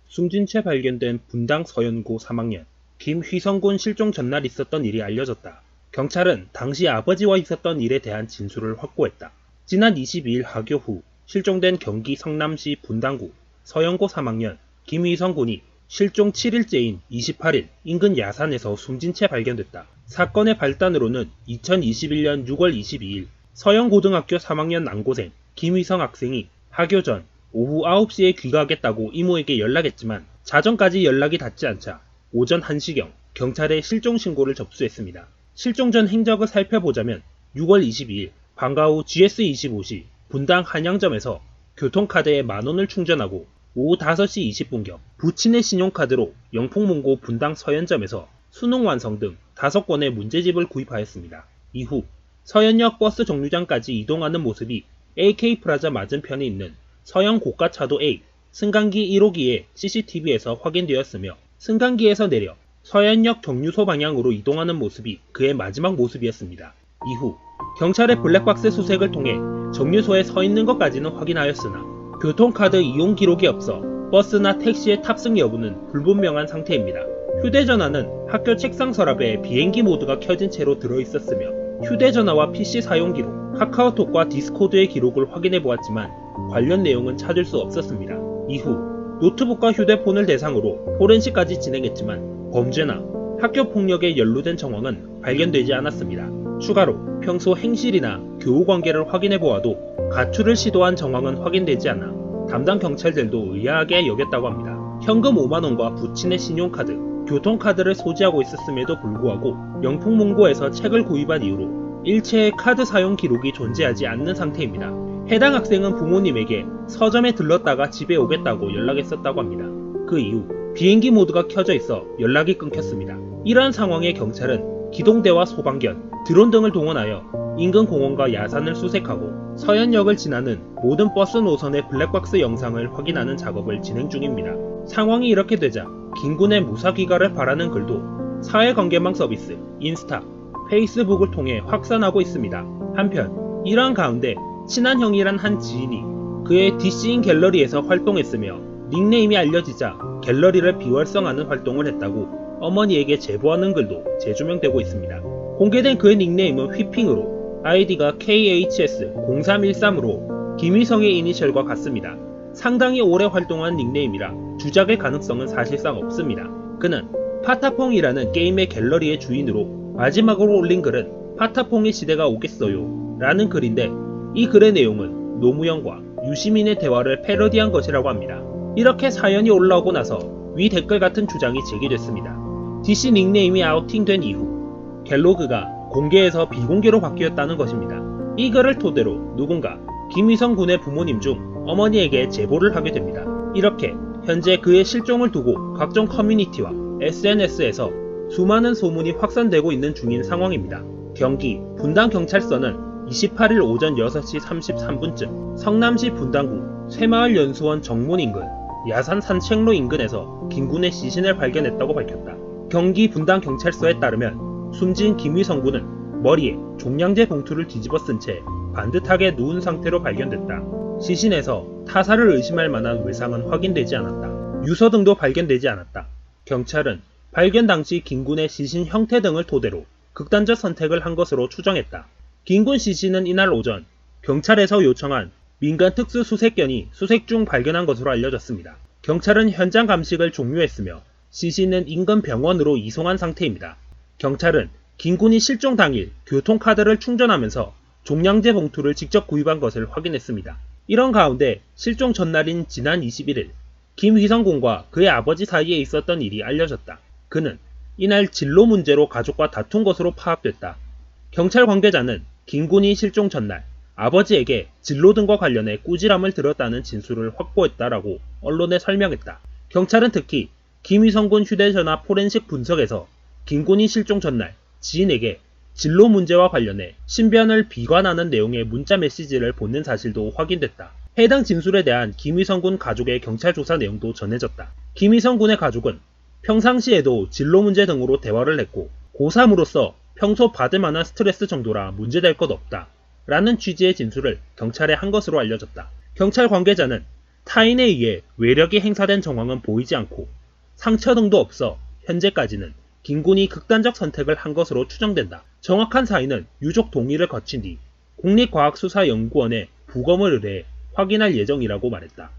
숨진 채 발견된 분당 서연고 3학년 김휘성군 실종 전날 있었던 일이 알려졌다. 경찰은 당시 아버지와 있었던 일에 대한 진술을 확보했다. 지난 22일 하교 후 실종된 경기 성남시 분당구 서연고 3학년 김휘성군이 실종 7일째인 28일 인근 야산에서 숨진 채 발견됐다. 사건의 발단으로는 2021년 6월 22일 서연고등학교 3학년 남고생 김휘성 학생이 하교 전 오후 9시에 귀가하겠다고 이모에게 연락했지만 자정까지 연락이 닿지 않자 오전 1시경 경찰에 실종 신고를 접수했습니다. 실종 전 행적을 살펴보자면 6월 22일 방과 후 GS25시 분당 한양점에서 교통카드에 만원을 충전하고 오후 5시 20분경 부친의 신용카드로 영풍문고 분당 서현점에서 수능 완성 등 5건의 문제집을 구입하였습니다. 이후 서현역 버스 정류장까지 이동하는 모습이 AK프라자 맞은편에 있는 서현 고가차도 A 승강기 1호기의 CCTV에서 확인되었으며 승강기에서 내려 서현역 정류소 방향으로 이동하는 모습이 그의 마지막 모습이었습니다. 이후 경찰의 블랙박스 수색을 통해 정류소에 서 있는 것까지는 확인하였으나 교통카드 이용 기록이 없어 버스나 택시의 탑승 여부는 불분명한 상태입니다. 휴대전화는 학교 책상 서랍에 비행기 모드가 켜진 채로 들어있었으며 휴대전화와 PC 사용 기록, 카카오톡과 디스코드의 기록을 확인해 보았지만 관련 내용은 찾을 수 없었습니다. 이후 노트북과 휴대폰을 대상으로 포렌식까지 진행했지만 범죄나 학교 폭력에 연루된 정황은 발견되지 않았습니다. 추가로 평소 행실이나 교우 관계를 확인해 보아도 가출을 시도한 정황은 확인되지 않아 담당 경찰들도 의아하게 여겼다고 합니다. 현금 5만원과 부친의 신용카드, 교통카드를 소지하고 있었음에도 불구하고 영풍문고에서 책을 구입한 이후로 일체의 카드 사용 기록이 존재하지 않는 상태입니다. 해당 학생은 부모님에게 서점에 들렀다가 집에 오겠다고 연락했었다고 합니다. 그 이후 비행기 모드가 켜져 있어 연락이 끊겼습니다. 이러한 상황에 경찰은 기동대와 소방견, 드론 등을 동원하여 인근 공원과 야산을 수색하고 서현역을 지나는 모든 버스 노선의 블랙박스 영상을 확인하는 작업을 진행 중입니다. 상황이 이렇게 되자 김군의 무사 귀가를 바라는 글도 사회관계망 서비스, 인스타, 페이스북을 통해 확산하고 있습니다. 한편 이러한 가운데 친한 형이란 한 지인이 그의 DC인 갤러리에서 활동했으며 닉네임이 알려지자 갤러리를 비활성하는 활동을 했다고 어머니에게 제보하는 글도 재조명되고 있습니다. 공개된 그의 닉네임은 휘핑으로 아이디가 KHS0313으로 김휘성의 이니셜과 같습니다. 상당히 오래 활동한 닉네임이라 주작의 가능성은 사실상 없습니다. 그는 파타퐁이라는 게임의 갤러리의 주인으로 마지막으로 올린 글은 파타퐁의 시대가 오겠어요 라는 글인데 이 글의 내용은 노무현과 유시민의 대화를 패러디한 것이라고 합니다. 이렇게 사연이 올라오고 나서 위 댓글 같은 주장이 제기됐습니다. DC 닉네임이 아우팅된 이후 갤로그가 공개에서 비공개로 바뀌었다는 것입니다. 이 글을 토대로 누군가 김휘성 군의 부모님 중 어머니에게 제보를 하게 됩니다. 이렇게 현재 그의 실종을 두고 각종 커뮤니티와 SNS에서 수많은 소문이 확산되고 있는 중인 상황입니다. 경기 분당경찰서는 28일 오전 6시 33분쯤 성남시 분당구 쇠마을연수원 정문 인근 야산 산책로 인근에서 김군의 시신을 발견했다고 밝혔다. 경기 분당경찰서에 따르면 숨진 김휘성 군은 머리에 종량제 봉투를 뒤집어 쓴 채 반듯하게 누운 상태로 발견됐다. 시신에서 타살을 의심할 만한 외상은 확인되지 않았다. 유서 등도 발견되지 않았다. 경찰은 발견 당시 김군의 시신 형태 등을 토대로 극단적 선택을 한 것으로 추정했다. 김군 시신은 이날 오전 경찰에서 요청한 민간 특수수색견이 수색 중 발견한 것으로 알려졌습니다. 경찰은 현장 감식을 종료했으며 시신은 인근 병원으로 이송한 상태입니다. 경찰은 김군이 실종 당일 교통카드를 충전하면서 종량제 봉투를 직접 구입한 것을 확인했습니다. 이런 가운데 실종 전날인 지난 21일 김휘성 군과 그의 아버지 사이에 있었던 일이 알려졌다. 그는 이날 진로 문제로 가족과 다툰 것으로 파악됐다. 경찰 관계자는 김군이 실종 전날 아버지에게 진로 등과 관련해 꾸지람을 들었다는 진술을 확보했다라고 언론에 설명했다. 경찰은 특히 김휘성 군 휴대전화 포렌식 분석에서 김군이 실종 전날 지인에게 진로 문제와 관련해 신변을 비관하는 내용의 문자 메시지를 보낸 사실도 확인됐다. 해당 진술에 대한 김휘성 군 가족의 경찰 조사 내용도 전해졌다. 김휘성 군의 가족은 평상시에도 진로 문제 등으로 대화를 했고 고3으로서 평소 받을 만한 스트레스 정도라 문제될 것 없다 라는 취지의 진술을 경찰에 한 것으로 알려졌다. 경찰 관계자는 타인에 의해 외력이 행사된 정황은 보이지 않고 상처 등도 없어 현재까지는 김군이 극단적 선택을 한 것으로 추정된다. 정확한 사인은 유족 동의를 거친 뒤 국립과학수사연구원에 부검을 의뢰해 확인할 예정이라고 말했다.